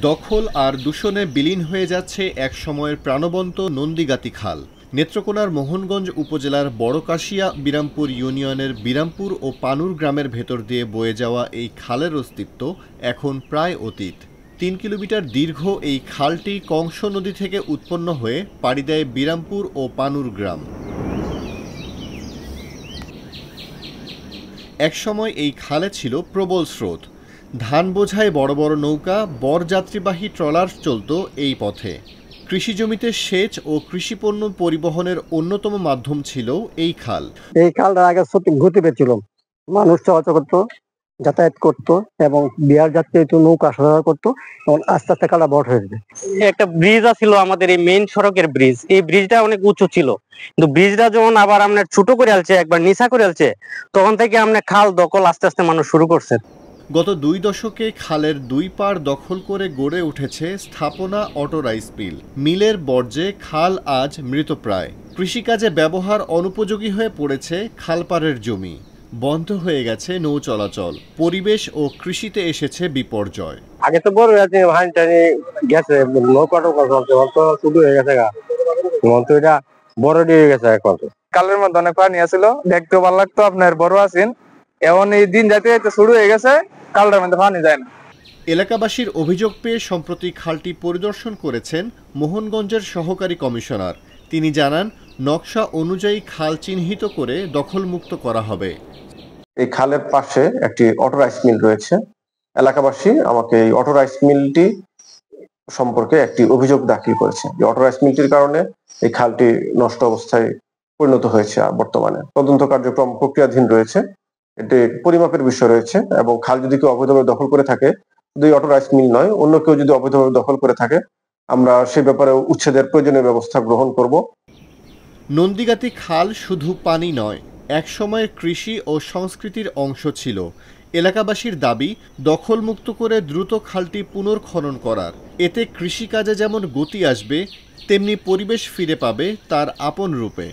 দখল আর দূষণে বিলীন হয়ে যাচ্ছে এক সময়ের প্রাণবন্ত নন্দীগাতি খাল। নেত্রকোনার মোহনগঞ্জ উপজেলার বড়কাশিয়া বিরামপুর ইউনিয়নের বিরামপুর ও পানুর গ্রামের ভেতর দিয়ে বয়ে যাওয়া এই খালের অস্তিত্ব এখন প্রায় অতীত। ৩ কিলোমিটার দীর্ঘ এই খালটি কংস নদী থেকে উৎপন্ন হয়ে পাড়ি দেয় বিরামপুর ও পানুর গ্রাম। একসময় এই খালে ছিল প্রবল স্রোত। ধান বোঝায় বড় বড় নৌকা, বরযাত্রীবাহী ট্রলার চলত এই পথে। কৃষি জমিতে সেচ ও কৃষিপণ্য পরিবহনের অন্যতম মাধ্যম ছিল এই খাল। এই খালটা আগে সত্যি গতিবেগ ছিল, মানুষ চলাচল করতো, যাতায়াত করতো এবং বিহার যাত্রী নৌকা সরবরাহ করতো। এবং আস্তে আস্তে খালটা বড় হয়ে যায়। একটা ব্রিজ ছিল আমাদের এই মেইন সড়কের ব্রিজ। এই ব্রিজটা অনেক উঁচু ছিল, কিন্তু ব্রিজটা যখন আবার আপনার ছোট করে আলছে, একবার নিচা করে আলছে, তখন থেকে আপনার খাল দখল আস্তে আস্তে মানুষ শুরু করছে। গত 2 দশকে খালের 2 পাড় দখল করে গড়ে উঠেছে স্থাপনা অটো রাইস মিল। মিলের বর্জ্যে খাল আজ মৃতপ্রায়। কৃষিকাজে ব্যবহার অনুপযোগী হয়ে পড়েছে খালপাড়ের জমি। বন্ধ হয়ে গেছে নৌ চলাচল। পরিবেশ ও কৃষিতে এসেছে বিপর্যয়। আগে তো বড় গেছে, নৌকা টোকা চলছে, শুরু হয়ে গেছে এটা বড় দিয়ে গেছে। এখন কালের মধ্যে অনেক পানি আছিল, দেখতে ভালো লাগতো, আপনার বড় আছেন। এখন এই দিন যাইতে যাইতে শুরু হয়ে গেছে, কালটার মধ্যে পানি যায় না। এলাকাবাসীর অভিযোগ পেয়ে সম্প্রতি খালটি পরিদর্শন করেছেন মোহনগঞ্জের সহকারী কমিশনার। তিনি জানান, নকশা অনুযায়ী খাল চিহ্নিত করে দখলমুক্ত করা হবে। এই খালের পাশে একটি অটো রাইস মিল রয়েছে। এলাকাবাসী আমাকে এই অটো রাইস মিলটি সম্পর্কে একটি অভিযোগ দাখিল করেছে। এই অটো রাইস মিলটির কারণে এই খালটি নষ্ট অবস্থায় পরিণত হয়েছে। বর্তমানে তদন্ত কার্যক্রম প্রক্রিয়াধীন রয়েছে। এটি পরিমাপের বিষয় রয়েছে এবং খাল যদি কেউ অবৈধভাবে দখল করে থাকে, শুধু অটো রাইস মিল নয়, অন্য কেউ যদি অবৈধভাবে দখল করে থাকে, আমরা সেই ব্যাপারে উচ্ছেদের প্রয়োজনীয় ব্যবস্থা গ্রহণ করব। নন্দীগাতি খাল শুধু পানি নয়, একসময়ের কৃষি ও সংস্কৃতির অংশ ছিল। এলাকাবাসীর দাবি, দখলমুক্ত করে দ্রুত খালটি পুনর্খনন করার। এতে কৃষিকাজে যেমন গতি আসবে, তেমনি পরিবেশ ফিরে পাবে তার আপন রূপে।